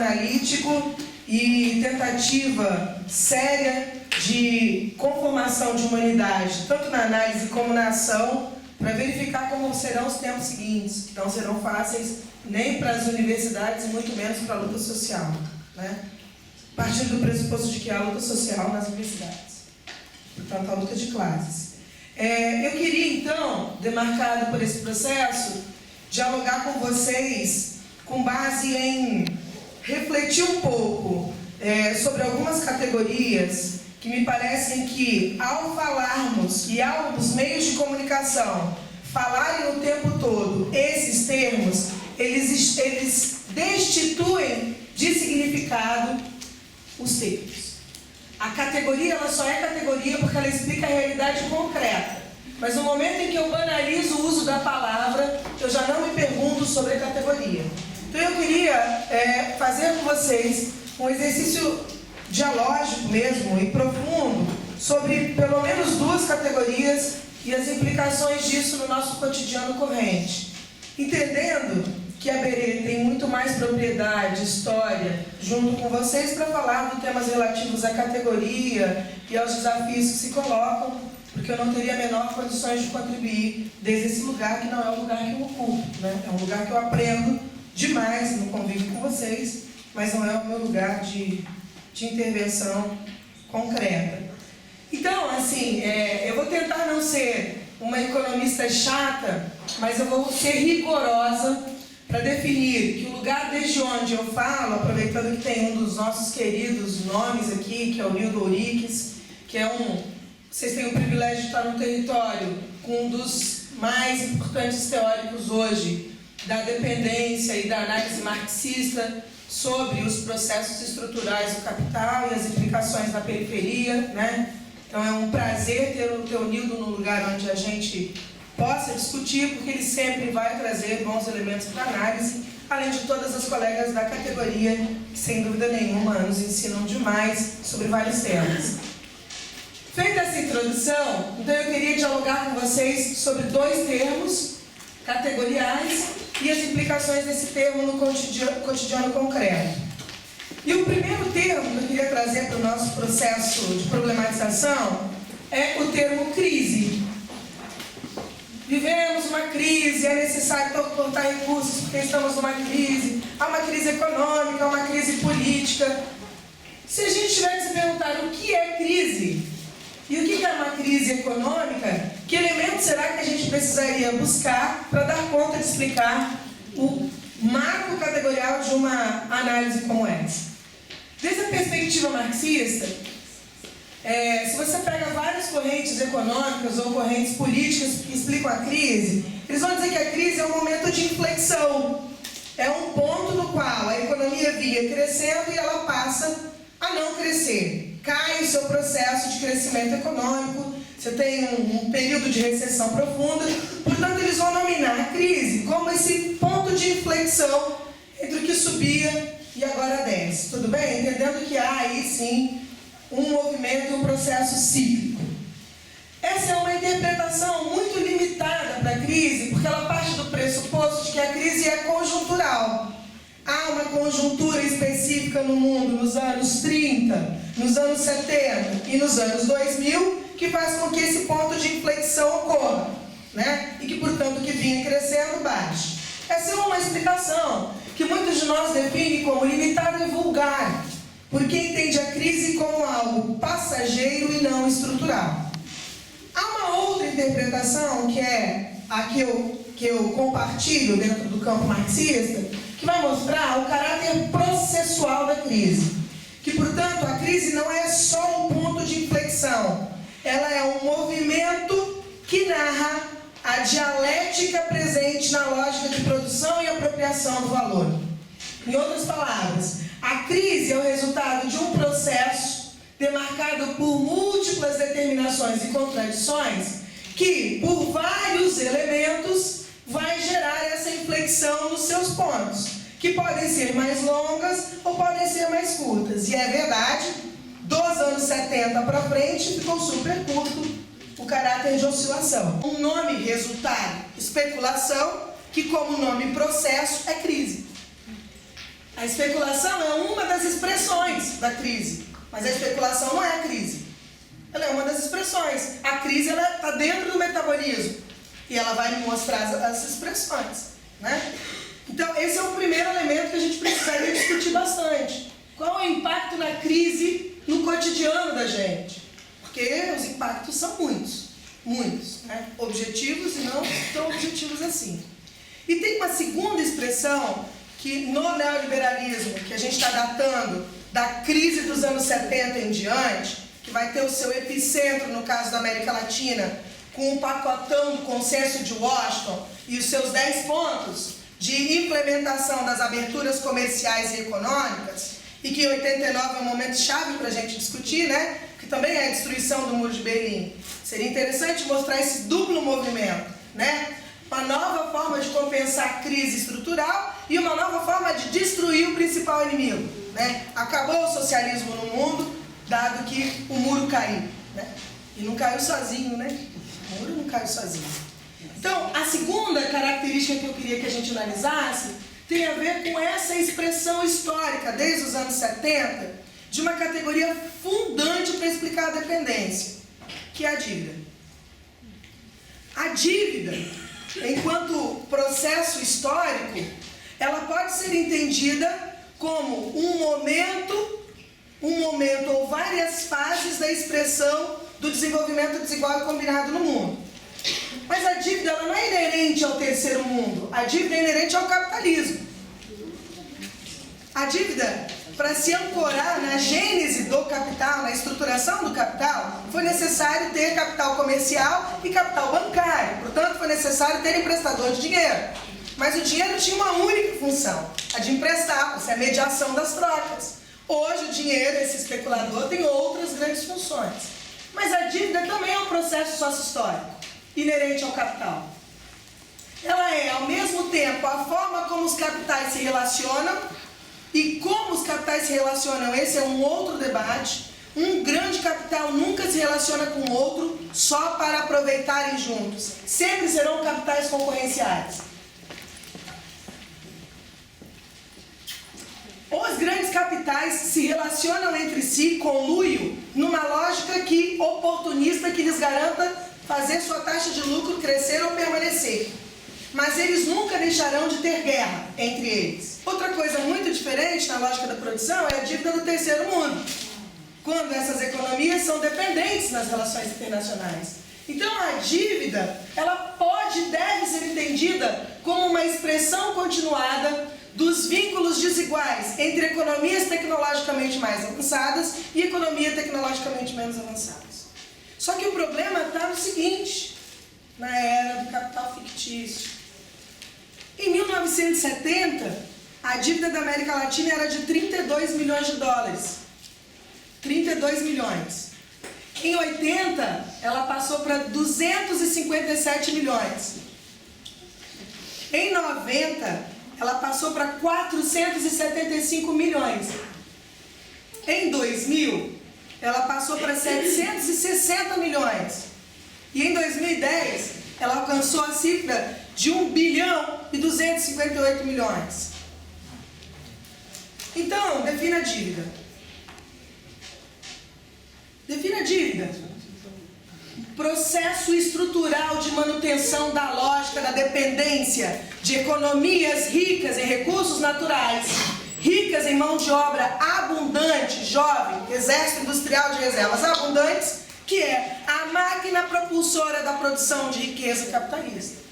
analítico e tentativa séria de conformação de uma unidade, tanto na análise como na ação, para verificar como serão os tempos seguintes, que não serão fáceis nem para as universidades e muito menos para a luta social, né? Partindo do pressuposto de que há luta social nas universidades, portanto, a luta de classes. Eu queria, então, demarcado por esse processo, dialogar com vocês com base em refletir um pouco sobre algumas categorias que me parecem que, ao falarmos e aos meios de comunicação falarem o tempo todo esses termos, eles destituem de significado os termos. A categoria, ela só é categoria porque ela explica a realidade concreta. Mas no momento em que eu banalizo o uso da palavra, eu já não me pergunto sobre a categoria. Então eu queria fazer com vocês um exercício dialógico mesmo e profundo sobre pelo menos duas categorias e as implicações disso no nosso cotidiano corrente. Entendendo que a Berê tem muito mais propriedade, história, junto com vocês para falar de temas relativos à categoria e aos desafios que se colocam, porque eu não teria a menor condições de contribuir desde esse lugar que não é o lugar que eu ocupo, né? É um lugar que eu aprendo demais no convívio com vocês, mas não é o meu lugar de intervenção concreta. Então, assim, eu vou tentar não ser uma economista chata, mas eu vou ser rigorosa para definir que o lugar desde onde eu falo, aproveitando que tem um dos nossos queridos nomes aqui, que é o Nildo Ouriques, que vocês têm o privilégio de estar no território com um dos mais importantes teóricos hoje da dependência e da análise marxista sobre os processos estruturais do capital e as implicações na periferia, né? Então é um prazer ter o Nildo no lugar onde a gente possa discutir, porque ele sempre vai trazer bons elementos para análise, além de todas as colegas da categoria, que sem dúvida nenhuma nos ensinam demais sobre vários temas. Feita essa introdução, então eu queria dialogar com vocês sobre dois termos categoriais e as implicações desse termo no cotidiano concreto. E o primeiro termo que eu queria trazer para o nosso processo de problematização é o termo crise. Vivemos uma crise, é necessário cortar recursos porque estamos numa crise, há uma crise econômica, há uma crise política. Se a gente tiver que se perguntar o que é crise e o que é uma crise econômica, que elementos será que a gente precisaria buscar para dar conta de explicar o marco categorial de uma análise como essa? Desde a perspectiva marxista, se você pega várias correntes econômicas ou correntes políticas que explicam a crise, eles vão dizer que a crise é um momento de inflexão. É um ponto no qual a economia vinha crescendo e ela passa a não crescer. Cai o seu processo de crescimento econômico, você tem um período de recessão profunda, portanto eles vão nominar a crise como esse ponto de inflexão entre o que subia e agora desce. Tudo bem? Entendendo que há aí sim um movimento, um processo cíclico. Essa é uma interpretação muito limitada para a crise, porque ela parte do pressuposto de que a crise é conjuntural. Há uma conjuntura específica no mundo nos anos 30, nos anos 70 e nos anos 2000, que faz com que esse ponto de inflexão ocorra, né? E que, portanto, o que vinha crescendo baixe. Essa é uma explicação que muitos de nós definem como limitada e vulgar, porque entende a crise como algo passageiro e não estrutural. Há uma outra interpretação, que é a que eu compartilho dentro do campo marxista, que vai mostrar o caráter processual da crise. Que, portanto, a crise não é só um ponto de inflexão, ela é um movimento que narra a dialética presente na lógica de produção e apropriação do valor. Em outras palavras, a crise é o resultado de um processo demarcado por múltiplas determinações e contradições que, por vários elementos, vai gerar essa inflexão nos seus pontos, que podem ser mais longas ou podem ser mais curtas. E é verdade, dos anos 70 para frente ficou super curto o caráter de oscilação. Um nome resultado, especulação, que como nome processo é crise. A especulação é uma das expressões da crise, mas a especulação não é a crise. Ela é uma das expressões. A crise está dentro do metabolismo e ela vai me mostrar as expressões, né? Então, esse é o primeiro elemento que a gente precisaria discutir bastante. Qual é o impacto na crise no cotidiano da gente? Porque os impactos são muitos, né? Objetivos e não tão objetivos assim. E tem uma segunda expressão que no neoliberalismo, que a gente está datando da crise dos anos 70 em diante, que vai ter o seu epicentro, no caso da América Latina, com o pacotão do consenso de Washington e os seus 10 pontos de implementação das aberturas comerciais e econômicas, e que em 89 é um momento chave para a gente discutir, né? Que também é a destruição do Muro de Berlim. Seria interessante mostrar esse duplo movimento, né? Uma nova forma de compensar a crise estrutural e uma nova forma de destruir o principal inimigo, né? Acabou o socialismo no mundo, dado que o muro caiu, né? E não caiu sozinho, né? O muro não caiu sozinho. Então, a segunda característica que eu queria que a gente analisasse tem a ver com essa expressão histórica, desde os anos 70, de uma categoria fundante para explicar a dependência, que é a dívida. A dívida, enquanto processo histórico, ela pode ser entendida como um momento ou várias fases da expressão do desenvolvimento desigual e combinado no mundo. Mas a dívida ela não é inerente ao terceiro mundo, a dívida é inerente ao capitalismo. A dívida, para se ancorar na gênese do capital, na estruturação do capital, foi necessário ter capital comercial e capital bancário. Portanto, foi necessário ter emprestador de dinheiro. Mas o dinheiro tinha uma única função, a de emprestar, a mediação das trocas. Hoje o dinheiro, esse especulador, tem outras grandes funções. Mas a dívida também é um processo sócio-histórico, inerente ao capital. Ela é, ao mesmo tempo, a forma como os capitais se relacionam. E como os capitais se relacionam, esse é um outro debate. Um grande capital nunca se relaciona com o outro só para aproveitarem juntos. Sempre serão capitais concorrenciais. Os grandes capitais se relacionam entre si, conluio, numa lógica oportunista que lhes garanta fazer sua taxa de lucro crescer ou permanecer. Mas eles nunca deixarão de ter guerra entre eles. Outra coisa muito diferente na lógica da produção é a dívida do terceiro mundo, quando essas economias são dependentes nas relações internacionais. Então a dívida, ela pode e deve ser entendida como uma expressão continuada dos vínculos desiguais entre economias tecnologicamente mais avançadas e economias tecnologicamente menos avançadas. Só que o problema está no seguinte, na era do capital fictício. Em 1970, a dívida da América Latina era de 32 milhões de dólares. 32 milhões. Em 80, ela passou para 257 milhões. Em 90, ela passou para 475 milhões. Em 2000, ela passou para 760 milhões. E em 2010, ela alcançou a cifra de 1 bilhão e 258 milhões. Então, defina a dívida. Defina a dívida. Processo estrutural de manutenção da lógica da dependência de economias ricas em recursos naturais, ricas em mão de obra abundante, jovem, exército industrial de reservas abundantes, que é a máquina propulsora da produção de riqueza capitalista.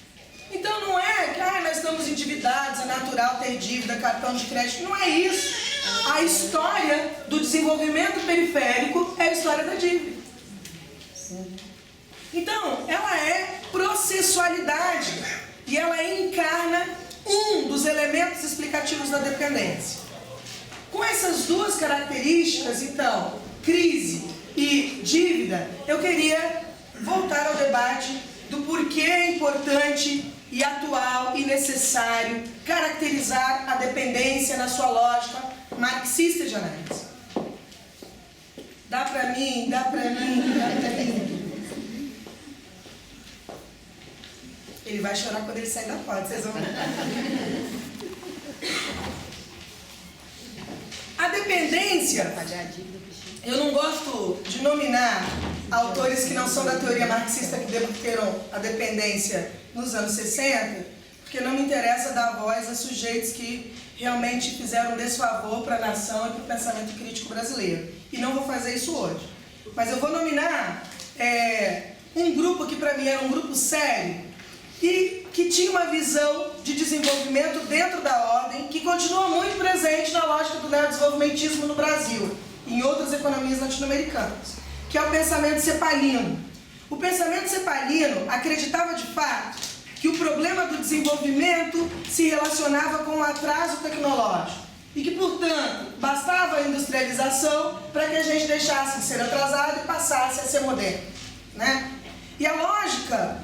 Então não é que nós estamos endividados, é natural ter dívida, cartão de crédito, não é isso. A história do desenvolvimento periférico é a história da dívida. Então, ela é processualidade e ela encarna um dos elementos explicativos da dependência. Com essas duas características, então, crise e dívida, eu queria voltar ao debate do porquê é importante e atual e necessário caracterizar a dependência na sua lógica marxista de análise. Dá pra mim. Ele vai chorar quando ele sair da porta, vocês vão ver. dependência, eu não gosto de nominar autores que não são da teoria marxista que debateram a dependência nos anos 60, porque não me interessa dar voz a sujeitos que realmente fizeram um desfavor para a nação e para o pensamento crítico brasileiro. E não vou fazer isso hoje. Mas eu vou nominar um grupo que para mim era um grupo sério e que tinha uma visão de desenvolvimento dentro da ordem que continua muito presente na lógica do neodesenvolvimentismo no Brasil e em outras economias latino-americanas, que é o pensamento cepalino. O pensamento cepalino acreditava de fato que o problema do desenvolvimento se relacionava com o atraso tecnológico e que, portanto, bastava a industrialização para que a gente deixasse de ser atrasado e passasse a ser moderno, né? E a lógica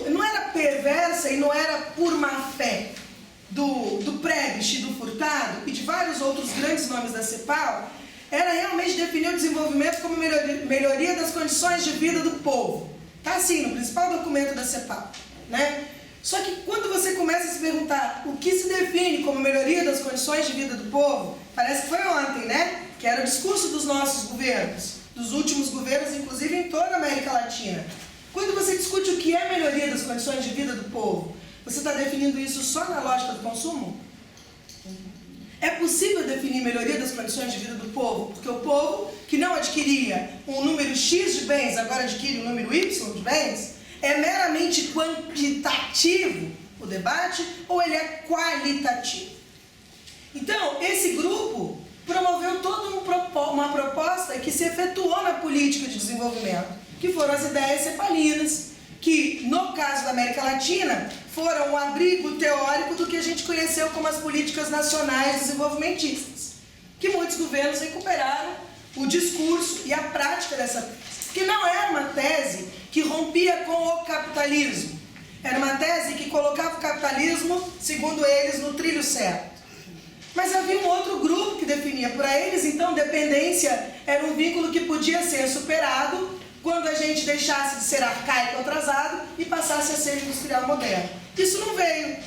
não era perversa e não era por má fé do Prebisch e do Furtado e de vários outros grandes nomes da CEPAL, era realmente definir o desenvolvimento como melhoria das condições de vida do povo. Está assim, no principal documento da CEPAL, né? Só que quando você começa a se perguntar o que se define como melhoria das condições de vida do povo, parece que foi ontem, né? Que era o discurso dos nossos governos, dos últimos governos, inclusive em toda a América Latina. Quando você discute o que é melhoria das condições de vida do povo, você está definindo isso só na lógica do consumo? É possível definir melhoria das condições de vida do povo, porque o povo que não adquiria um número X de bens, agora adquire um número Y de bens, é meramente quantitativo o debate ou ele é qualitativo? Então, esse grupo promoveu toda uma proposta que se efetuou na política de desenvolvimento, que foram as ideias cepalinas, que, no caso da América Latina, foram um abrigo teórico do que a gente conheceu como as políticas nacionais desenvolvimentistas, que muitos governos recuperaram o discurso e a prática dessa tese, que não era uma tese que rompia com o capitalismo, era uma tese que colocava o capitalismo, segundo eles, no trilho certo. Mas havia um outro grupo que definia, para eles, então, dependência era um vínculo que podia ser superado quando a gente deixasse de ser arcaico atrasado e passasse a ser industrial moderno. Isso não veio.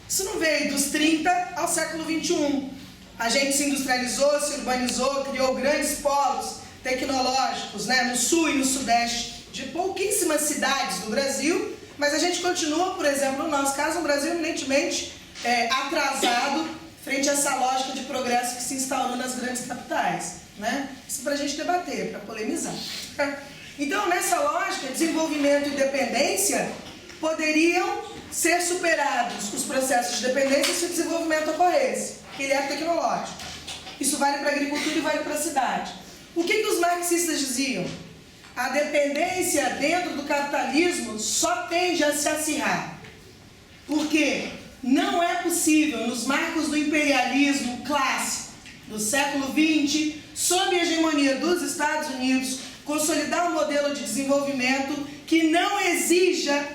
Isso não veio dos 30 ao século 21. A gente se industrializou, se urbanizou, criou grandes polos tecnológicos, né, no sul e no sudeste de pouquíssimas cidades do Brasil, mas a gente continua, por exemplo, no nosso caso, um Brasil eminentemente atrasado frente a essa lógica de progresso que se instaurou nas grandes capitais, né? Isso para a gente debater, para polemizar. Então, nessa lógica, desenvolvimento e dependência poderiam ser superados os processos de dependência se o desenvolvimento ocorresse, que ele é tecnológico. Isso vale para a agricultura e vale para a cidade. O que os marxistas diziam? A dependência dentro do capitalismo só tende a se acirrar. Porque não é possível, nos marcos do imperialismo clássico do século XX, sob a hegemonia dos Estados Unidos, consolidar um modelo de desenvolvimento que não exija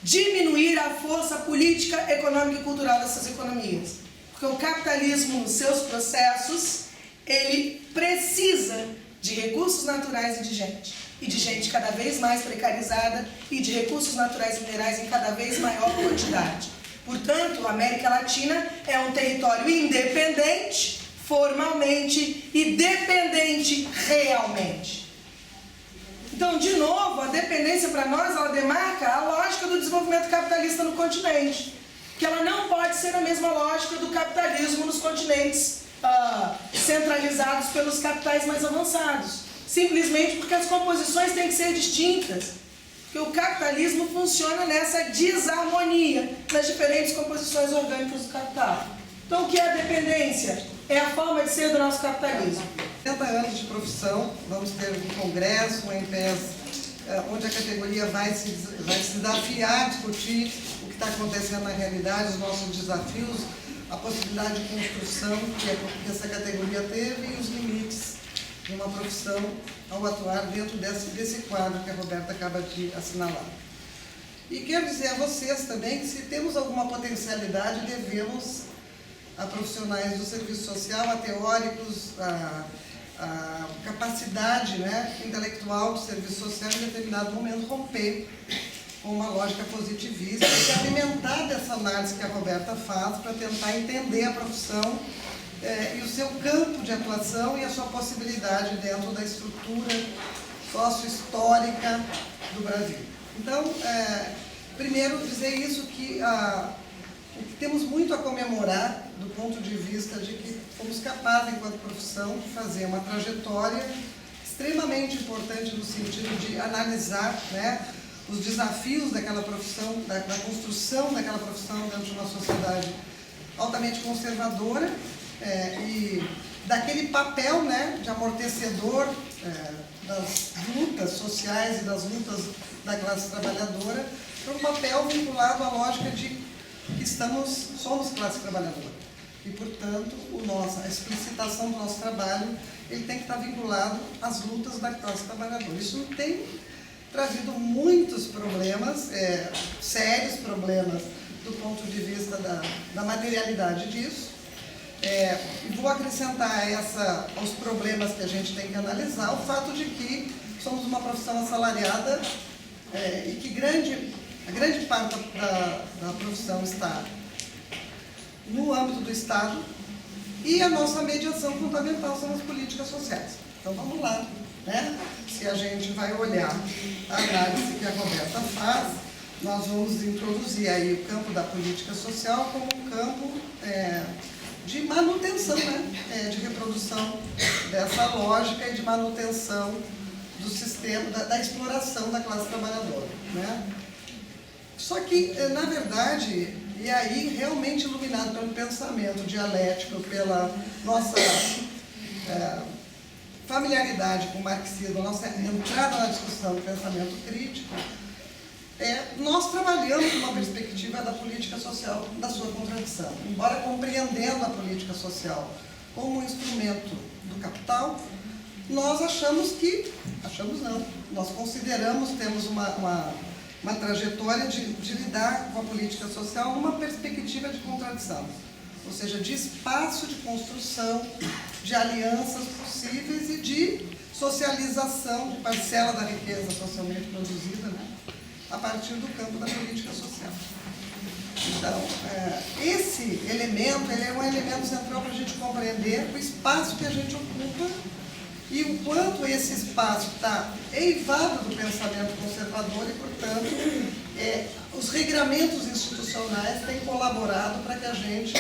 diminuir a força política, econômica e cultural dessas economias. Porque o capitalismo, nos seus processos, ele precisa de recursos naturais e de gente cada vez mais precarizada e de recursos naturais e minerais em cada vez maior quantidade. Portanto, a América Latina é um território independente, formalmente, e dependente realmente. Então, de novo, a dependência para nós, ela demarca a lógica do desenvolvimento capitalista no continente, que ela não pode ser a mesma lógica do capitalismo nos continentes centralizados pelos capitais mais avançados, simplesmente porque as composições têm que ser distintas, porque o capitalismo funciona nessa desarmonia nas diferentes composições orgânicas do capital. Então, o que é a dependência? É a forma de ser do nosso capitalismo. 70 anos de profissão, vamos ter um congresso, um MPS, onde a categoria vai se desafiar a discutir o que está acontecendo na realidade, os nossos desafios, a possibilidade de construção que essa categoria teve e os limites de uma profissão ao atuar dentro desse quadro que a Roberta acaba de assinalar. E quero dizer a vocês também que se temos alguma potencialidade, devemos a profissionais do serviço social, a teóricos, a capacidade, né, intelectual do serviço social em determinado momento romper com uma lógica positivista e alimentar dessa análise que a Roberta faz para tentar entender a profissão e o seu campo de atuação e a sua possibilidade dentro da estrutura sócio-histórica do Brasil. Então, primeiro dizer isso, que temos muito a comemorar do ponto de vista de que fomos capazes, enquanto profissão, de fazer uma trajetória extremamente importante no sentido de analisar, né, os desafios daquela profissão, da construção daquela profissão dentro de uma sociedade altamente conservadora e daquele papel, né, de amortecedor das lutas sociais e das lutas da classe trabalhadora, para um papel vinculado à lógica de que somos classe trabalhadora. E, portanto, a explicitação do nosso trabalho ele tem que estar vinculado às lutas da classe trabalhadora. Isso tem trazido muitos problemas, sérios problemas do ponto de vista da materialidade disso. E vou acrescentar aos problemas que a gente tem que analisar o fato de que somos uma profissão assalariada e que a grande parte da profissão está no âmbito do Estado e a nossa mediação fundamental são as políticas sociais. Então vamos lá, né? Se a gente vai olhar a análise que a Roberta faz, nós vamos introduzir aí o campo da política social como um campo de manutenção, né? De reprodução dessa lógica e de manutenção do sistema, da exploração da classe trabalhadora, né? Só que, na verdade, e aí realmente iluminado pelo pensamento dialético, pela nossa familiaridade com o marxismo, a nossa entrada na discussão do pensamento crítico, nós trabalhamos numa perspectiva da política social, da sua contradição. Embora compreendendo a política social como um instrumento do capital, nós nós consideramos, temos uma trajetória de lidar com a política social numa perspectiva de contradição, ou seja, de espaço de construção, de alianças possíveis e de socialização de parcela da riqueza socialmente produzida, né, a partir do campo da política social. Então, esse elemento ele é um elemento central para a gente compreender o espaço que a gente ocupa e o quanto esse espaço está eivado do pensamento conservador e, portanto, os regramentos institucionais têm colaborado para que a gente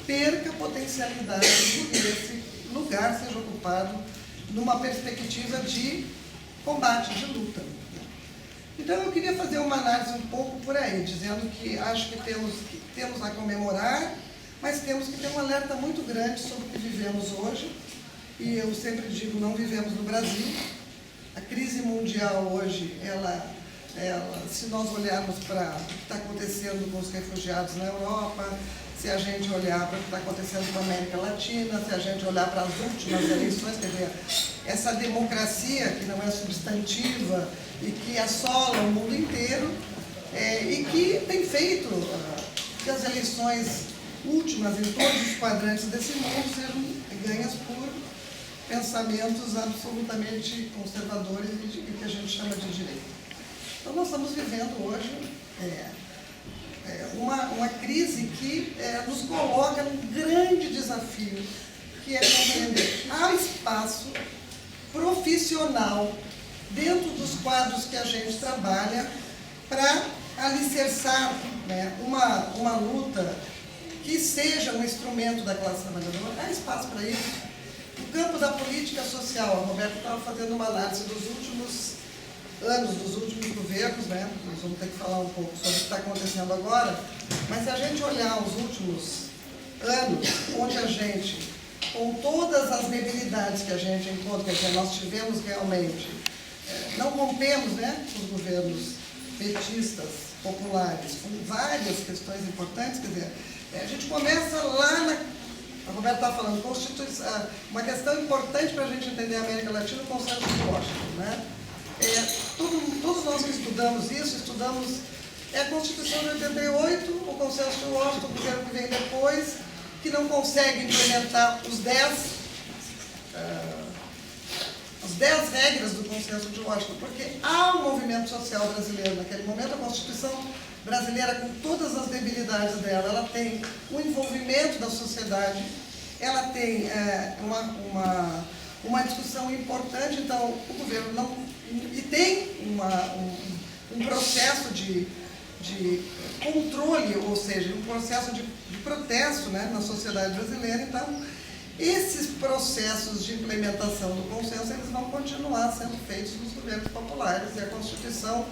perca a potencialidade de que esse lugar seja ocupado numa perspectiva de combate, de luta. Então, eu queria fazer uma análise um pouco por aí, dizendo que acho que temos a comemorar, mas temos que ter um alerta muito grande sobre o que vivemos hoje. E eu sempre digo, não vivemos no Brasil. A crise mundial hoje, se nós olharmos para o que está acontecendo com os refugiados na Europa, se a gente olhar para o que está acontecendo com a América Latina, se a gente olhar para as últimas eleições, quer dizer, essa democracia que não é substantiva e que assola o mundo inteiro e que tem feito que as eleições últimas em todos os quadrantes desse mundo sejam ganhas por pensamentos absolutamente conservadores e que a gente chama de direita. Então, nós estamos vivendo hoje uma crise que nos coloca num grande desafio, que é compreender há espaço profissional dentro dos quadros que a gente trabalha para alicerçar, né, uma luta que seja um instrumento da classe trabalhadora. Há espaço para isso. No campo da política social, a Roberta estava fazendo uma análise dos últimos anos, dos últimos governos, né? Nós vamos ter que falar um pouco sobre o que está acontecendo agora, mas se a gente olhar os últimos anos, onde a gente, com todas as debilidades que a gente encontra, quer dizer, nós tivemos realmente, não rompemos, né, os governos petistas, populares, com várias questões importantes, quer dizer, a gente começa lá a Roberta estava falando, uma questão importante para a gente entender a América Latina, o Consenso de Washington, né? Todos nós que estudamos isso, estudamos a Constituição de 88, o Consenso de Washington, o governo que vem depois, que não consegue implementar os 10 10 regras do consenso de Washington, porque há um movimento social brasileiro naquele momento. A Constituição brasileira, com todas as debilidades dela, ela tem o envolvimento da sociedade, ela tem uma discussão importante. Então, o governo não... E tem um processo de controle, ou seja, um processo de protesto, né, na sociedade brasileira. Então, esses processos de implementação do consenso, eles vão continuar sendo feitos nos governos populares, e a Constituição,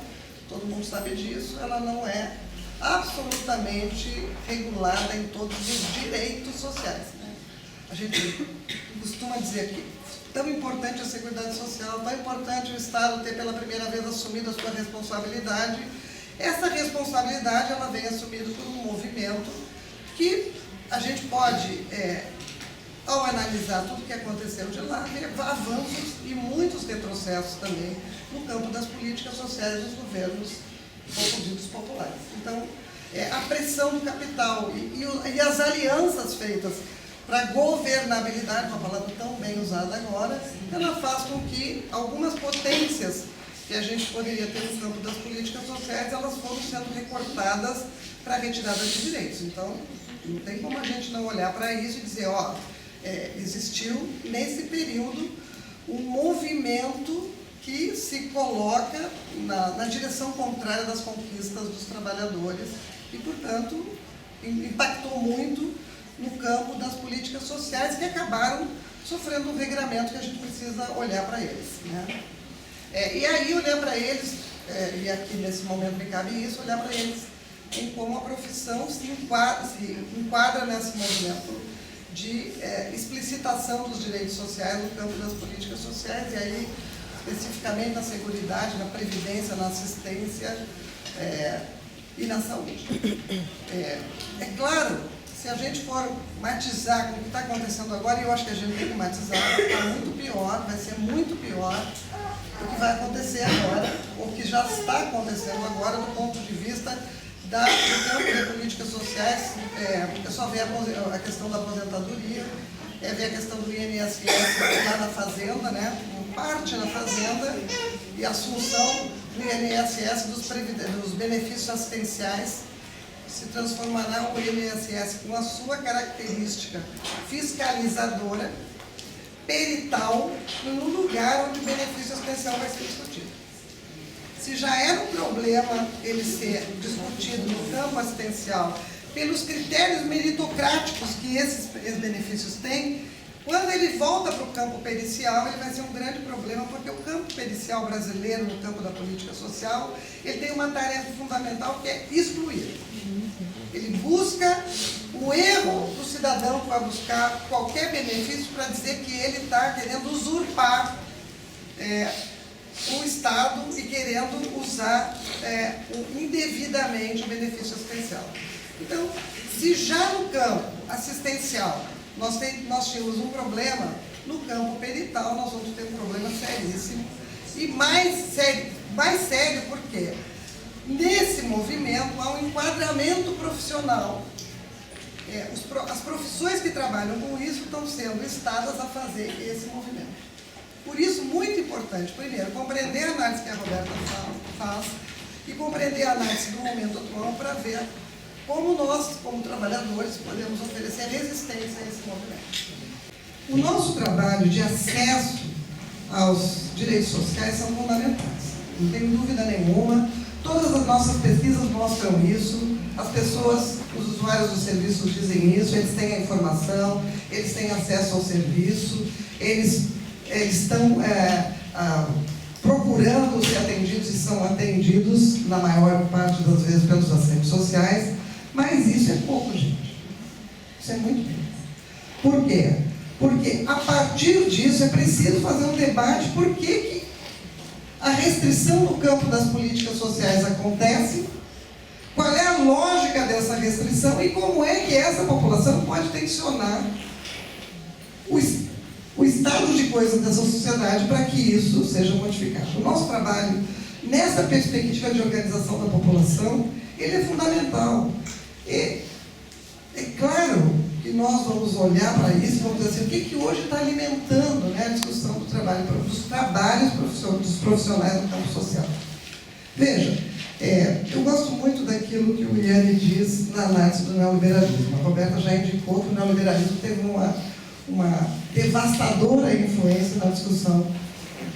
todo mundo sabe disso, ela não é absolutamente regulada em todos os direitos sociais, né? A gente costuma dizer que tão importante a Seguridade Social, tão importante o Estado ter pela primeira vez assumido a sua responsabilidade. Essa responsabilidade, ela vem assumida por um movimento que a gente pode, ao analisar tudo o que aconteceu de lá, ver avanços e muitos retrocessos também no campo das políticas sociais dos governos ditos populares. Então, a pressão do capital e as alianças feitas para governabilidade, uma palavra tão bem usada agora, ela faz com que algumas potências que a gente poderia ter no campo das políticas sociais, elas foram sendo recortadas para a retirada de direitos. Então, não tem como a gente não olhar para isso e dizer, ó, existiu nesse período um movimento que se coloca na direção contrária das conquistas dos trabalhadores e, portanto, impactou muito no campo das políticas sociais, que acabaram sofrendo um regramento que a gente precisa olhar para eles, né? E aí olhar para eles, e aqui nesse momento me cabe isso, olhar para eles em como a profissão se enquadra nesse movimento de explicitação dos direitos sociais no campo das políticas sociais, e aí especificamente na seguridade, na previdência, na assistência e na saúde. É claro, se a gente for matizar com o que está acontecendo agora, e eu acho que a gente tem que matizar, está muito pior, vai ser muito pior o que vai acontecer agora, ou que já está acontecendo agora, do ponto de vista do campo de políticas sociais. É só ver a questão da aposentadoria, ver a questão do INSS lá na Fazenda, né? Parte na Fazenda, e a assunção do INSS dos benefícios assistenciais se transformará o INSS com a sua característica fiscalizadora, perital, no lugar onde o benefício assistencial vai ser discutido. Se já era um problema ele ser discutido no campo assistencial pelos critérios meritocráticos que esses benefícios têm, quando ele volta para o campo pericial, ele vai ser um grande problema, porque o campo pericial brasileiro, no campo da política social, ele tem uma tarefa fundamental, que é excluir. Ele busca o erro do cidadão que vai buscar qualquer benefício para dizer que ele está querendo usurpar o Estado e querendo usar indevidamente o benefício assistencial. Então, se já no campo assistencial nós tínhamos um problema, no campo perital nós vamos ter um problema seríssimo, e mais sério porque nesse movimento há um enquadramento profissional. As profissões que trabalham com isso estão sendo instadas a fazer esse movimento. Por isso, muito importante, primeiro, compreender a análise que a Roberta faz e compreender a análise do momento atual para ver como nós, como trabalhadores, podemos oferecer resistência a esse movimento. O nosso trabalho de acesso aos direitos sociais são fundamentais, não tenho dúvida nenhuma. Todas as nossas pesquisas mostram isso, as pessoas, os usuários dos serviços dizem isso, eles têm a informação, eles têm acesso ao serviço, eles estão procurando ser atendidos e são atendidos, na maior parte das vezes, pelos assistentes sociais, mas isso é pouco, gente. Isso é muito pouco. Por quê? Porque a partir disso é preciso fazer um debate por que a restrição no campo das políticas sociais acontece, qual é a lógica dessa restrição e como é que essa população pode tensionar o estado de coisas dessa sociedade para que isso seja modificado. O nosso trabalho, nessa perspectiva de organização da população, ele é fundamental. É claro que nós vamos olhar para isso e vamos dizer assim, o que hoje está alimentando, né, a discussão do trabalho, dos trabalhos dos profissionais no campo social? Veja, eu gosto muito daquilo que o Yanni diz na análise do neoliberalismo. A Roberta já indicou que o neoliberalismo teve uma devastadora influência na discussão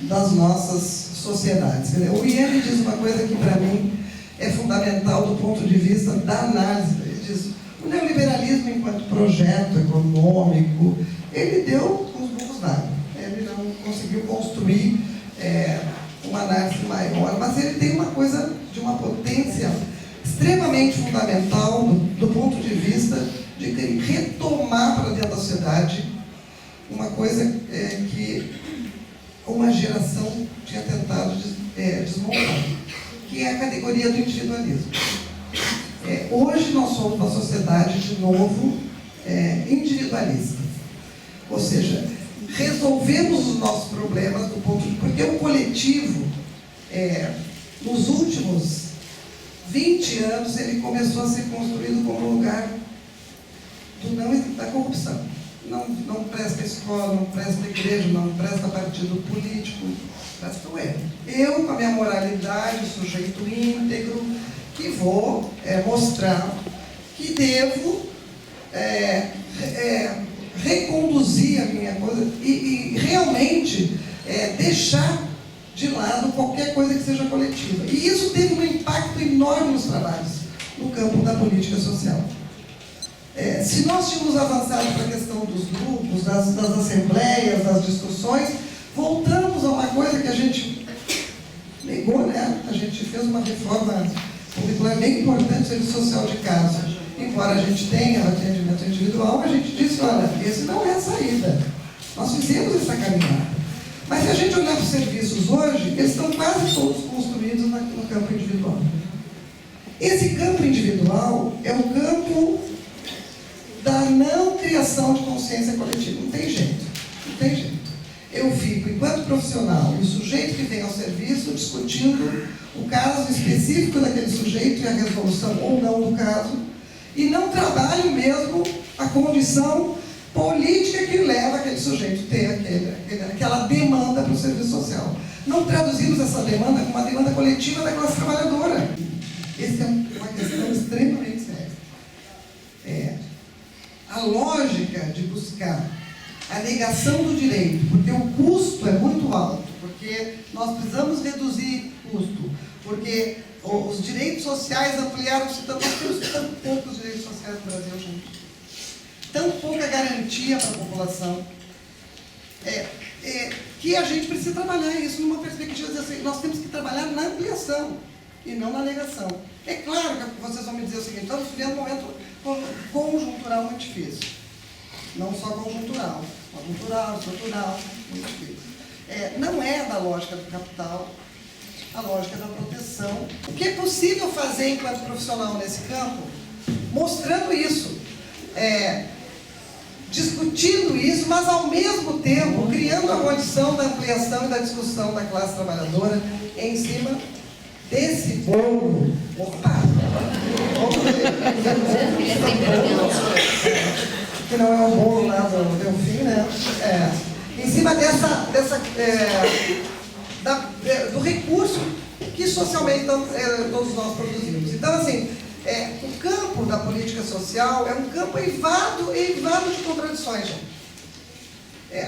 das nossas sociedades. O Yanni diz uma coisa que, para mim, é fundamental do ponto de vista da análise. Ele diz, o neoliberalismo, enquanto projeto econômico, ele deu uns burros d'água. Ele não conseguiu construir uma análise maior, mas ele tem uma coisa de uma potência extremamente fundamental do ponto de vista de retomar para dentro da sociedade uma coisa que uma geração tinha tentado desmontar, que é a categoria do individualismo. Hoje nós somos uma sociedade, de novo, individualista. Ou seja, resolvemos os nossos problemas do ponto de... Porque o coletivo, nos últimos 20 anos, ele começou a ser construído como lugar da corrupção. Não presta a escola, não presta a igreja, não presta partido político, presta o eu. Eu, com a minha moralidade, sujeito íntegro, que vou mostrar que devo reconduzir a minha coisa e realmente deixar de lado qualquer coisa que seja coletiva. E isso teve um impacto enorme nos trabalhos no campo da política social. Se nós tínhamos avançado para a questão dos grupos, das assembleias, das discussões, voltamos a uma coisa que a gente negou, né? A gente fez uma reforma curricular bem importante, serviço social de casa. Embora a gente tenha atendimento individual, a gente disse, olha, esse não é a saída. Nós fizemos essa caminhada. Mas se a gente olhar para os serviços hoje, eles estão quase todos construídos no campo individual. Esse campo individual é o campo da não criação de consciência coletiva. Não tem jeito. Não tem jeito. Eu fico, enquanto profissional, e o sujeito que vem ao serviço, discutindo o caso específico daquele sujeito e a resolução ou não do caso, e não trabalho mesmo a condição política que leva aquele sujeito a ter aquela demanda para o serviço social. Não traduzimos essa demanda como uma demanda coletiva da classe trabalhadora. Essa é uma questão extremamente séria. A lógica de buscar a negação do direito, porque o custo é muito alto, porque nós precisamos reduzir custo, porque os direitos sociais ampliaram-se tanto, nós temos tão poucos direitos sociais no Brasil, gente. Tão pouca garantia para a população, que a gente precisa trabalhar isso numa perspectiva de assim, nós temos que trabalhar na ampliação e não na negação. É claro que vocês vão me dizer o seguinte, estamos vivendo um momento conjuntural muito difícil. Não só conjuntural, estrutural, muito difícil. Não é da lógica do capital, a lógica da proteção. O que é possível fazer enquanto profissional nesse campo, mostrando isso, discutindo isso, mas ao mesmo tempo criando a condição da ampliação e da discussão da classe trabalhadora em cima desse bolo. Opa! Que não é o bolo lá do Delfim, né? Em cima do recurso que socialmente todos nós produzimos. Então, assim, o campo da política social é um campo eivado de contradições, gente.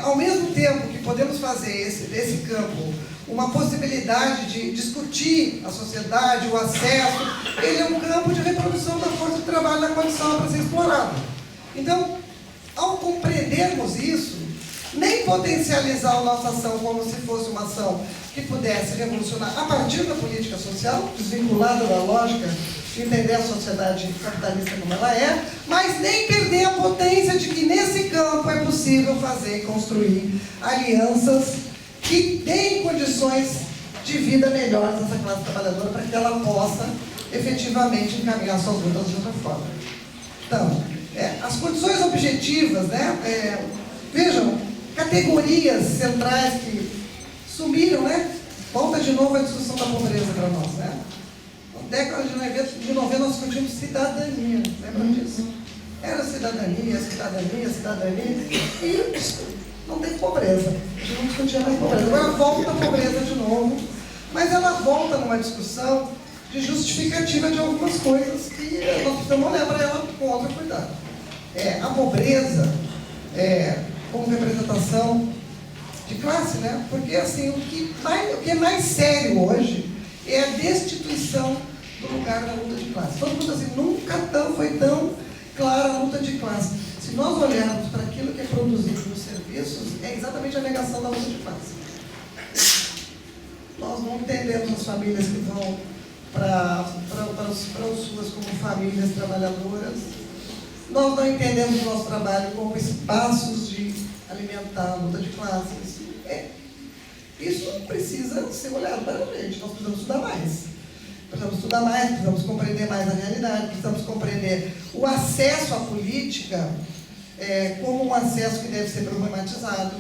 Ao mesmo tempo que podemos fazer desse campo uma possibilidade de discutir a sociedade, o acesso, ele é um campo de reprodução da força de trabalho na condição para ser explorada. Então, ao compreendermos isso, nem potencializar a nossa ação como se fosse uma ação que pudesse revolucionar a partir da política social, desvinculada da lógica de entender a sociedade capitalista como ela é, mas nem perder a potência de que nesse campo é possível fazer e construir alianças que deem condições de vida melhores a essa classe trabalhadora para que ela possa efetivamente encaminhar suas lutas de outra forma. Então, as condições objetivas, né? Vejam, categorias centrais que sumiram, né? Volta de novo a discussão da pobreza para nós, né? Na década de 90 nós discutimos cidadania, lembram disso? Era cidadania, cidadania, cidadania, e não tem pobreza. A gente não discutia mais pobreza. Agora volta a pobreza de novo, mas ela volta numa discussão de justificativa de algumas coisas que nós precisamos olhar para ela com outro cuidado. A pobreza como representação de classe, né? Porque assim, o que é mais sério hoje é a destituição do lugar da luta de classe. Todo mundo assim, nunca foi tão clara a luta de classe. Se nós olharmos para aquilo que é produzido nos serviços, é exatamente a negação da luta de classe. Nós não entendemos as famílias que vão para as suas como famílias trabalhadoras. Nós não entendemos o nosso trabalho como espaços de alimentar a luta de classes. Isso precisa ser olhado para a gente. Nós precisamos estudar mais. Precisamos compreender mais a realidade, precisamos compreender o acesso à política como um acesso que deve ser problematizado.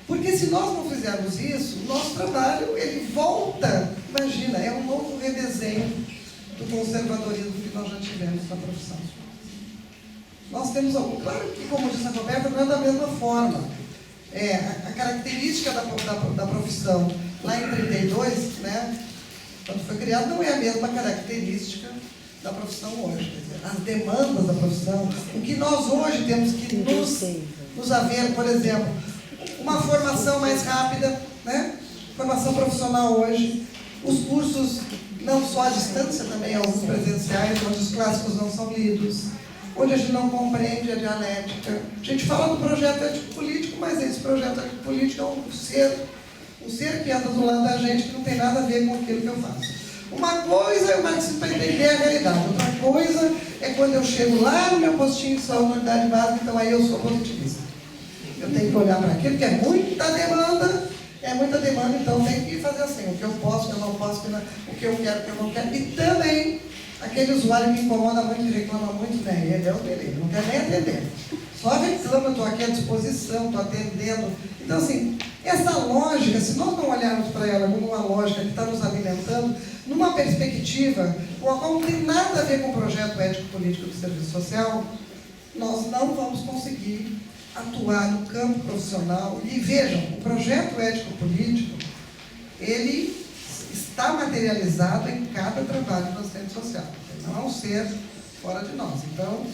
Porque se nós não fizermos isso, o nosso trabalho, ele volta, imagina, é um novo redesenho do conservadorismo que nós já tivemos na profissão. Nós temos algo, claro que, como disse a Roberta, não é da mesma forma. A característica da profissão, lá em 32, né, quando foi criado, não é a mesma característica da profissão hoje. Quer dizer, as demandas da profissão, o que nós hoje temos que nos haver, por exemplo, uma formação mais rápida, né? Formação profissional hoje, os cursos não só à distância, também alguns presenciais, onde os clássicos não são lidos, onde a gente não compreende a dialética. A gente fala do projeto ético-político, mas esse projeto ético-político é um ser que anda do lado da gente, que não tem nada a ver com aquilo que eu faço. Uma coisa é o marxismo para entender a realidade, outra coisa é quando eu chego lá no meu postinho de saúde, unidade básica, então aí eu sou positivista. Eu tenho que olhar para aquilo, que é muita demanda, então tem que fazer assim, o que eu posso, o que eu não posso, o que eu quero, o que eu não quero. E também, aquele usuário que incomoda muito e reclama muito, né? Ele é o dele, não quer nem atender. Só reclama, estou aqui à disposição, estou atendendo. Então, assim, essa lógica, se nós não olharmos para ela como uma lógica que está nos alimentando, numa perspectiva com a qual não tem nada a ver com o projeto ético-político do serviço social, nós não vamos conseguir atuar no campo profissional. E vejam, o projeto ético-político, ele está materializado em cada trabalho do assistente social. Ele não é um ser fora de nós. Então,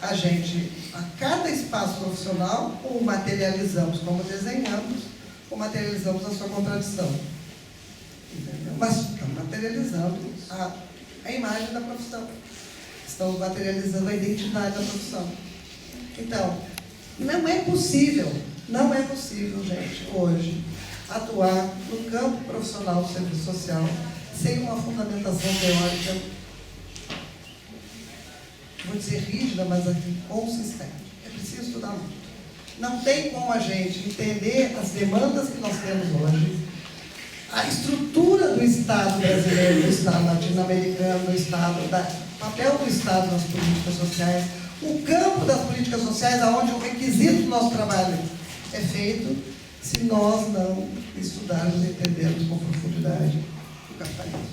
a gente, a cada espaço profissional, ou materializamos como desenhamos, ou materializamos a sua contradição. Entendeu? Mas estamos materializando a imagem da profissão. Estamos materializando a identidade da profissão. Então, não é possível, gente, hoje, atuar no campo profissional do serviço social sem uma fundamentação teórica, vou dizer rígida, mas aqui consistente. É preciso estudar muito. Não tem como a gente entender as demandas que nós temos hoje, a estrutura do Estado brasileiro, do Estado latino-americano, o papel do Estado nas políticas sociais, o campo das políticas sociais, onde o requisito do nosso trabalho é feito, se nós não estudarmos e entendermos com profundidade o capitalismo.